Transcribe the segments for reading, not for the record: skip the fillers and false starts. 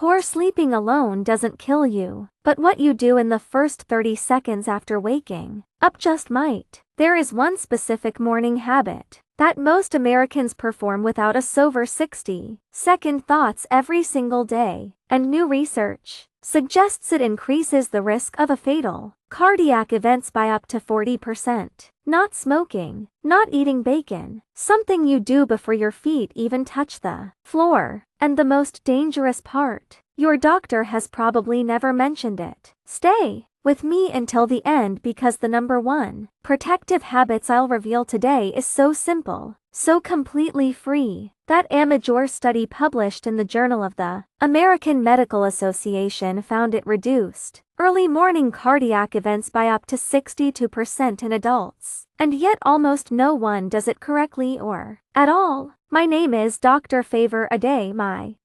Poor sleeping alone doesn't kill you, but what you do in the first 30 seconds after waking up just might. There is one specific morning habit that most Americans perform without a sober 60-second thoughts every single day, and new research suggests it increases the risk of a fatal cardiac events by up to 40%. Not smoking, not eating bacon, something you do before your feet even touch the floor. And the most dangerous part, your doctor has probably never mentioned it. Stay with me until the end because the number one protective habits I'll reveal today is so simple, so completely free, that amateur study published in the Journal of the American Medical Association found it reduced early morning cardiac events by up to 62% in adults. And yet almost no one does it correctly or at all. My name is Dr. Favor Ade.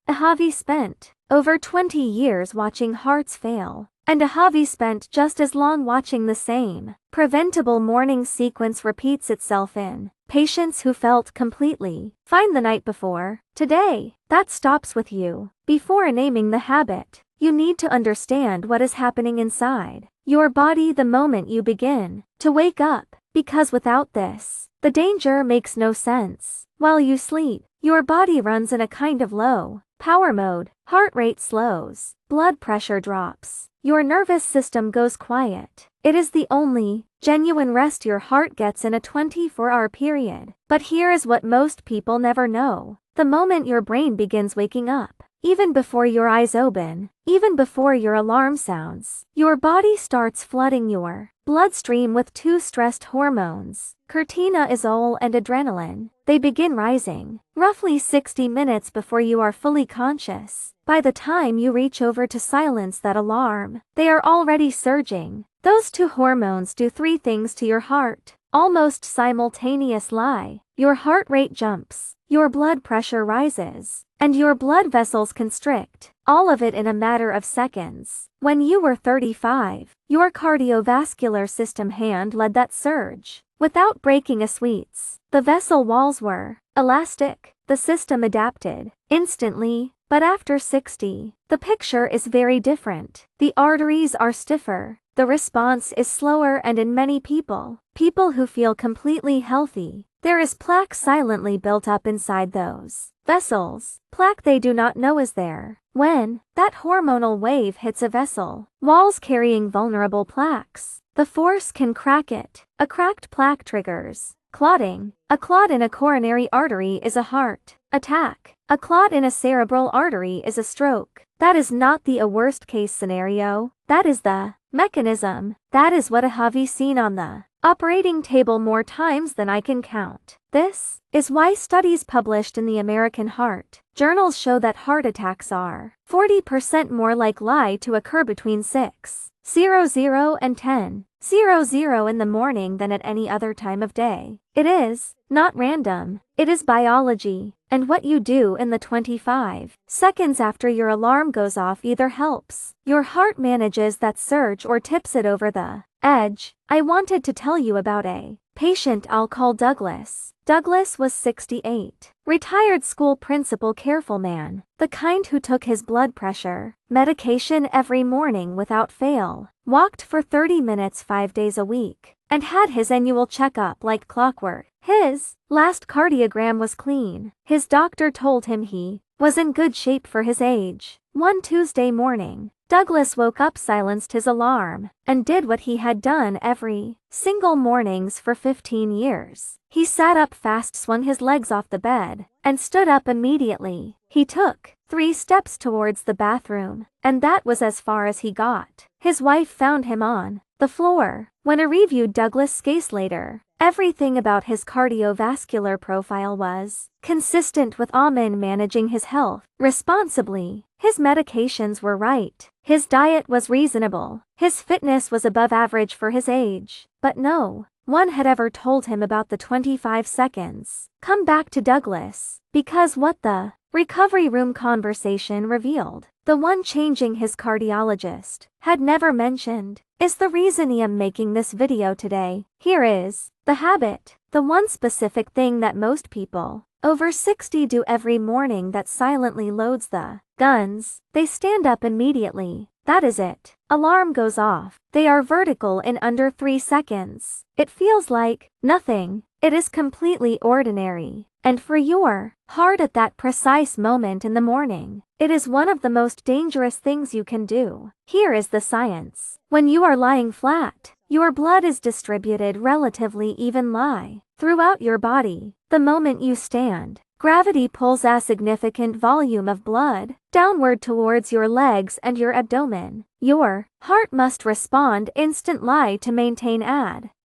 Ahavi spent over 20 years watching hearts fail, and Ahavi spent just as long watching the same preventable morning sequence repeats itself in patients who felt completely fine the night before. Today, that stops with you. Before naming the habit, you need to understand what is happening inside your body the moment you begin to wake up, because without this, the danger makes no sense. While you sleep, your body runs in a kind of low power mode. Heart rate slows, blood pressure drops, your nervous system goes quiet. It is the only genuine rest your heart gets in a 24-hour period. But here is what most people never know. The moment your brain begins waking up, even before your eyes open, even before your alarm sounds, your body starts flooding your bloodstream with two stressed hormones, cortisol and adrenaline. They begin rising, roughly 60 minutes before you are fully conscious. By the time you reach over to silence that alarm, they are already surging. Those two hormones do three things to your heart, almost simultaneously. Your heart rate jumps, your blood pressure rises, and your blood vessels constrict, all of it in a matter of seconds. When you were 35, your cardiovascular system hand-led that surge. Without breaking a sweats, the vessel walls were elastic, the system adapted instantly. But after 60, the picture is very different. The arteries are stiffer, the response is slower, and in many people who feel completely healthy, there is plaque silently built up inside those vessels. Plaque they do not know is there. When that hormonal wave hits a vessel, walls carrying vulnerable plaques, the force can crack it. A cracked plaque triggers clotting. A clot in a coronary artery is a heart attack. A clot in a cerebral artery is a stroke. That is not the worst case scenario. That is the mechanism. That is what I have seen on the operating table more times than I can count. This is why studies published in the American Heart journals show that heart attacks are 40% more likely to occur between 6:00 and 10:00 in the morning than at any other time of day. It is not random. It is biology. And what you do in the 25 seconds after your alarm goes off either helps your heart manages that surge or tips it over the edge. I wanted to tell you about a patient I'll call Douglas. Douglas was 68, retired school principal, careful man, the kind who took his blood pressure medication every morning without fail, walked for 30 minutes 5 days a week, and had his annual checkup like clockwork. His last cardiogram was clean. His doctor told him he was in good shape for his age. One Tuesday morning, Douglas woke up, silenced his alarm, and did what he had done every single mornings for 15 years. He sat up fast, swung his legs off the bed, and stood up immediately. He took 3 steps towards the bathroom, and that was as far as he got. His wife found him on the floor. When I reviewed Douglas' case later, everything about his cardiovascular profile was consistent with Amin managing his health responsibly. His medications were right. His diet was reasonable. His fitness was above average for his age. But no one had ever told him about the 25 seconds. Come back to Douglas, because what the recovery room conversation revealed, the one changing his cardiologist had never mentioned, is the reason I am making this video today. Here is the habit, the one specific thing that most people over 60 do every morning that silently loads the guns. They stand up immediately. That is it. Alarm goes off. They are vertical in under 3 seconds. It feels like nothing. It is completely ordinary. And for your heart at that precise moment in the morning, it is one of the most dangerous things you can do. Here is the science. When you are lying flat, your blood is distributed relatively evenly throughout your body. The moment you stand, gravity pulls a significant volume of blood downward towards your legs and your abdomen. Your heart must respond instantly to maintain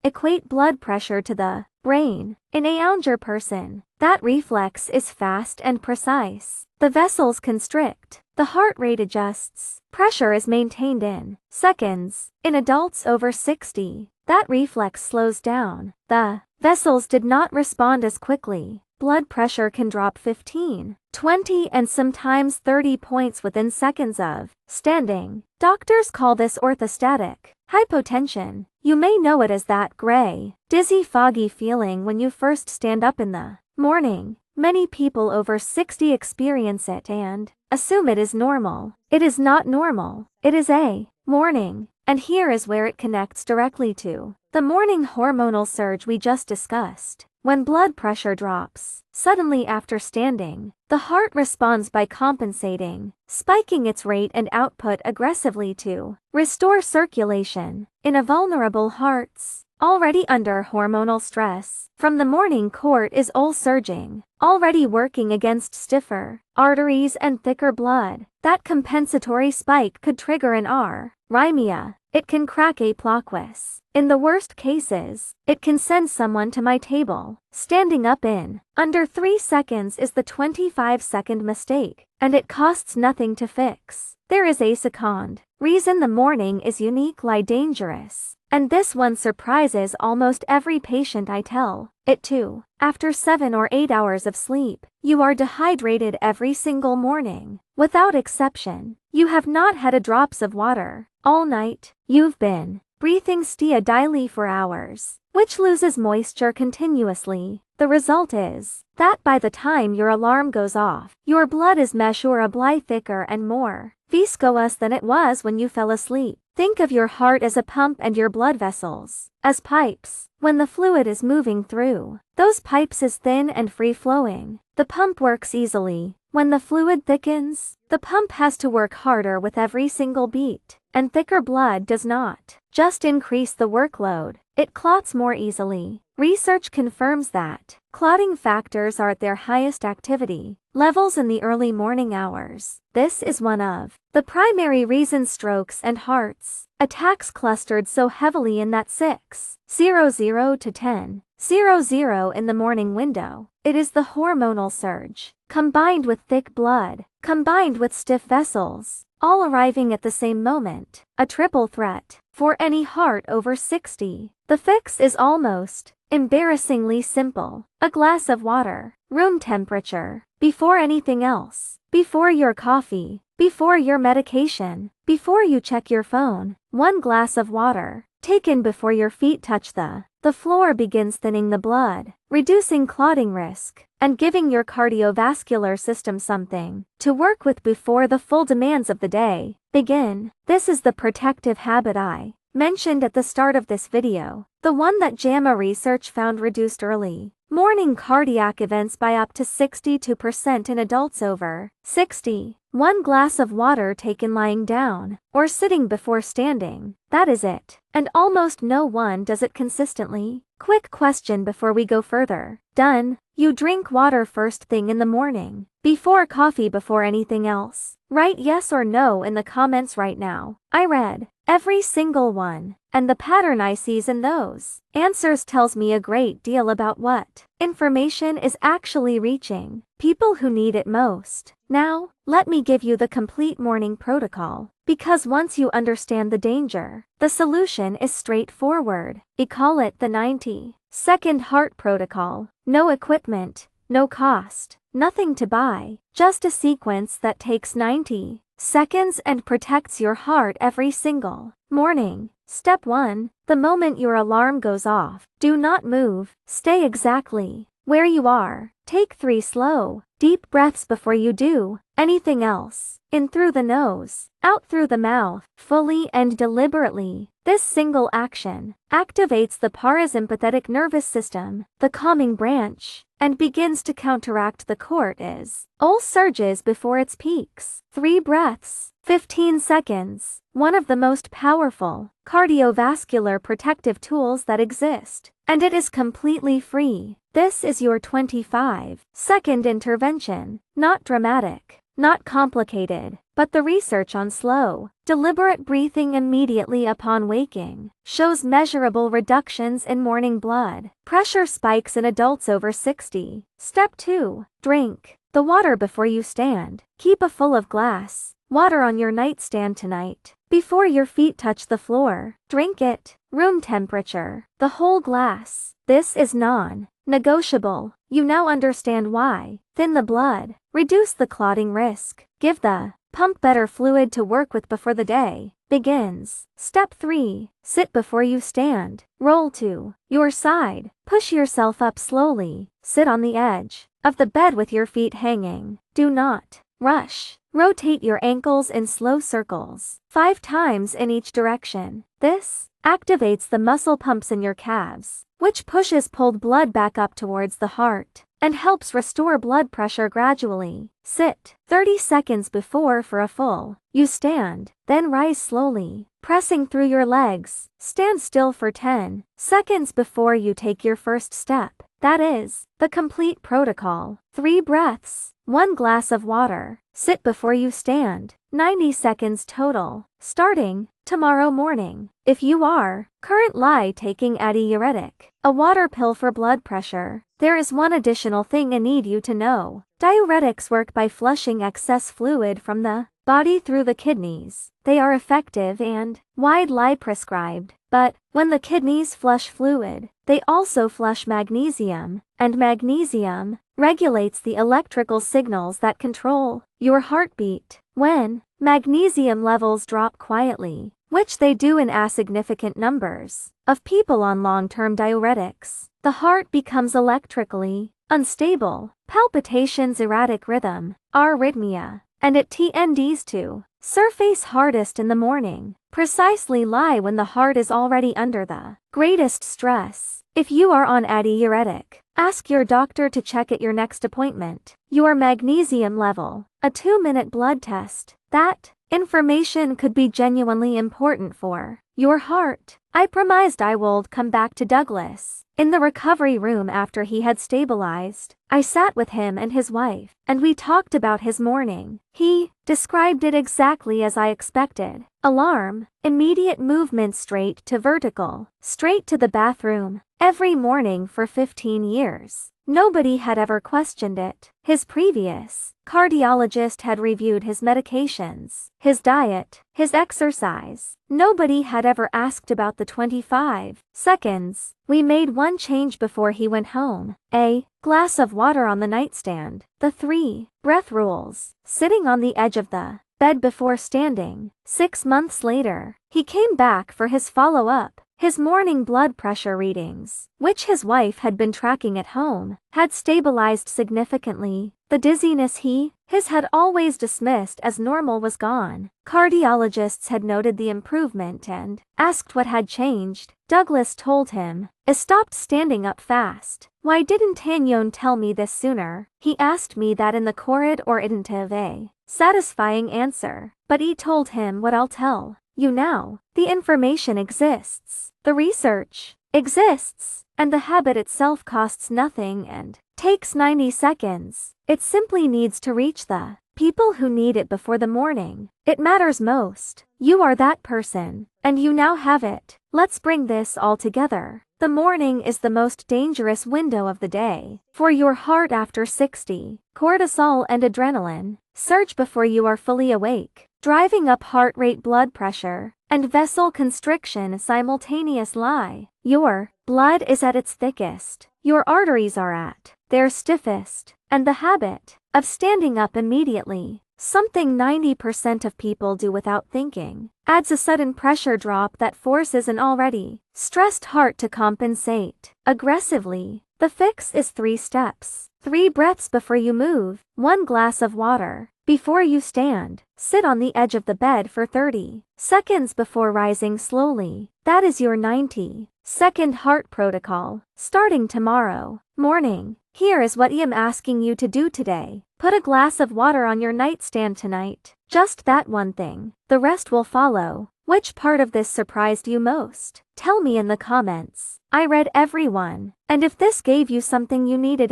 equate blood pressure to the brain. In a younger person, that reflex is fast and precise. The vessels constrict, the heart rate adjusts, pressure is maintained in seconds. In adults over 60, that reflex slows down. The vessels did not respond as quickly. Blood pressure can drop 15, 20 and sometimes 30 points within seconds of standing. Doctors call this orthostatic hypotension. You may know it as that gray, dizzy, foggy feeling when you first stand up in the morning. Many people over 60 experience it and assume it is normal. It is not normal. It is a morning. And here is where it connects directly to the morning hormonal surge we just discussed. When blood pressure drops suddenly after standing, the heart responds by compensating, spiking its rate and output aggressively to restore circulation. In a vulnerable hearts, already under hormonal stress, from the morning cortisol surging, already working against stiffer arteries and thicker blood, that compensatory spike could trigger an arrhythmia. It can crack a plauquus. In the worst cases, it can send someone to my table. Standing up in under 3 seconds is the 25-second mistake, and it costs nothing to fix. There is a second reason the morning is uniquely dangerous, and this one surprises almost every patient I tell it to. After 7 or 8 hours of sleep, you are dehydrated every single morning, without exception. You have not had a drops of water all night. You've been breathing steadily for hours, which loses moisture continuously. The result is that by the time your alarm goes off, your blood is measurably thicker and more viscous than it was when you fell asleep. Think of your heart as a pump and your blood vessels as pipes. When the fluid is moving through those pipes is thin and free-flowing, the pump works easily. When the fluid thickens, the pump has to work harder with every single beat, and thicker blood does not just increase the workload, it clots more easily. Research confirms that clotting factors are at their highest activity levels in the early morning hours. This is one of the primary reasons strokes and hearts attacks clustered so heavily in that 6:00 to 10:00 in the morning window. It is the hormonal surge, combined with thick blood, combined with stiff vessels, all arriving at the same moment, a triple threat for any heart over 60. The fix is almost embarrassingly simple. A glass of water, room temperature, before anything else, before your coffee, before your medication, before you check your phone. 1 glass of water, taken before your feet touch the floor, begins thinning the blood, reducing clotting risk, and giving your cardiovascular system something to work with before the full demands of the day begin. This is the protective habit I mentioned at the start of this video, the one that JAMA research found reduced early morning cardiac events by up to 62% in adults over 60. 1 glass of water taken lying down or sitting before standing. That is it. And almost no one does it consistently. Quick question before we go further. Done. You drink water first thing in the morning, before coffee, before anything else? Write yes or no in the comments right now. I read every single one, and the pattern I sees in those answers tells me a great deal about what information is actually reaching people who need it most. Now, let me give you the complete morning protocol, because once you understand the danger, the solution is straightforward. We call it the 90-second heart protocol. No equipment, no cost, nothing to buy, just a sequence that takes 90 seconds and protects your heart every single morning. Step 1. The moment your alarm goes off, do not move. Stay exactly where you are. Take 3 slow, deep breaths before you do anything else. In through the nose, out through the mouth, fully and deliberately. This single action activates the parasympathetic nervous system, the calming branch, and begins to counteract the cortisol surges before its peaks. 3 breaths, 15 seconds, one of the most powerful cardiovascular protective tools that exist, and it is completely free. This is your 25-second intervention, not dramatic, not complicated, but the research on slow, deliberate breathing immediately upon waking shows measurable reductions in morning blood pressure spikes in adults over 60. Step 2. Drink the water before you stand. Keep a full of glass water on your nightstand tonight. Before your feet touch the floor, drink it, room temperature, the whole glass. This is non-negotiable. You now understand why. Thin the blood, reduce the clotting risk, give the pump better fluid to work with before the day begins. Step 3. Sit before you stand. Roll to your side. Push yourself up slowly. Sit on the edge of the bed with your feet hanging. Do not rush. Rotate your ankles in slow circles, 5 times in each direction. This activates the muscle pumps in your calves, which pushes pulled blood back up towards the heart and helps restore blood pressure gradually. Sit 30 seconds before for a full. You stand, then rise slowly, pressing through your legs. Stand still for 10 seconds before you take your first step. That is the complete protocol. 3 breaths, 1 glass of water. Sit before you stand. 90 seconds total, starting tomorrow morning. If you are currently taking a diuretic, a water pill for blood pressure, there is one additional thing I need you to know. Diuretics work by flushing excess fluid from the body through the kidneys. They are effective and widely prescribed, but when the kidneys flush fluid, they also flush magnesium, and magnesium regulates the electrical signals that control your heartbeat. When magnesium levels drop quietly, which they do in significant numbers of people on long-term diuretics, the heart becomes electrically unstable, palpitations, erratic rhythm, arrhythmia, and it tends to surface hardest in the morning, precisely lie when the heart is already under the greatest stress. If you are on a diuretic, ask your doctor to check at your next appointment your magnesium level, a 2-minute blood test. That information could be genuinely important for your heart. I promised I would come back to Douglas in the recovery room after he had stabilized. I sat with him and his wife, and we talked about his morning. He described it exactly as I expected. Alarm, immediate movement straight to vertical, straight to the bathroom, every morning for 15 years. Nobody had ever questioned it. His previous cardiologist had reviewed his medications, his diet, his exercise. Nobody had ever asked about the 25 seconds. We made one change before he went home. A glass of water on the nightstand. The 3 breath rules. Sitting on the edge of the bed before standing. 6 months later, he came back for his follow-up. His morning blood pressure readings, which his wife had been tracking at home, had stabilized significantly. The dizziness his had always dismissed as normal was gone. Cardiologists had noted the improvement and asked what had changed. Douglas told him, "I stopped standing up fast. Why didn't Tanyon tell me this sooner?" He asked me that in the corridor or didn't have a satisfying answer, but he told him what I'll tell you now. The information exists. The research exists, and the habit itself costs nothing and takes 90 seconds. It simply needs to reach the people who need it before the morning it matters most. You are that person, and you now have it. Let's bring this all together. The morning is the most dangerous window of the day for your heart after 60. Cortisol and adrenaline surge before you are fully awake, driving up heart rate, blood pressure, and vessel constriction simultaneously. Your blood is at its thickest, your arteries are at their stiffest, and the habit of standing up immediately, something 90% of people do without thinking, adds a sudden pressure drop that forces an already stressed heart to compensate aggressively. The fix is 3 steps. 3 breaths before you move, 1 glass of water. Before you stand, sit on the edge of the bed for 30 seconds before rising slowly. That is your 90-second heart protocol, starting tomorrow morning. Here is what I am asking you to do today. Put a glass of water on your nightstand tonight. Just that one thing. The rest will follow. Which part of this surprised you most? Tell me in the comments. I read every one. And if this gave you something you needed,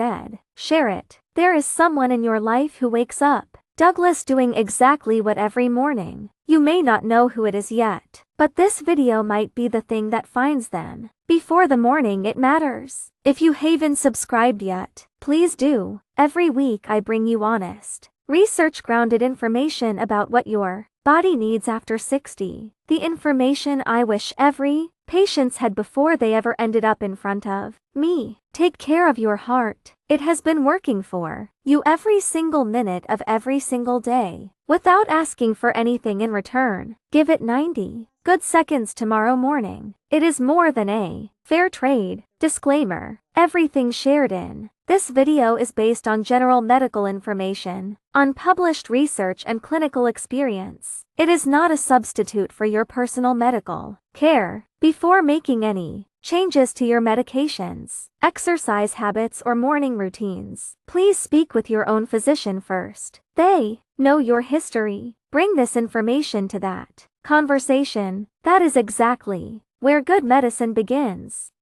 share it. There is someone in your life who wakes up, Douglas, doing exactly what every morning. You may not know who it is yet, but this video might be the thing that finds them. Before the morning it matters. If you haven't subscribed yet, please do. Every week I bring you honest, research-grounded information about what your body needs after 60. The information I wish every patients had before they ever ended up in front of me. Take care of your heart. It has been working for you every single minute of every single day, without asking for anything in return. Give it 90 good seconds tomorrow morning. It is more than a fair trade. Disclaimer: everything shared in this video is based on general medical information, unpublished research and clinical experience. It is not a substitute for your personal medical care. Before making any changes to your medications, exercise habits or morning routines, please speak with your own physician first. They know your history. Bring this information to that conversation. That is exactly where good medicine begins.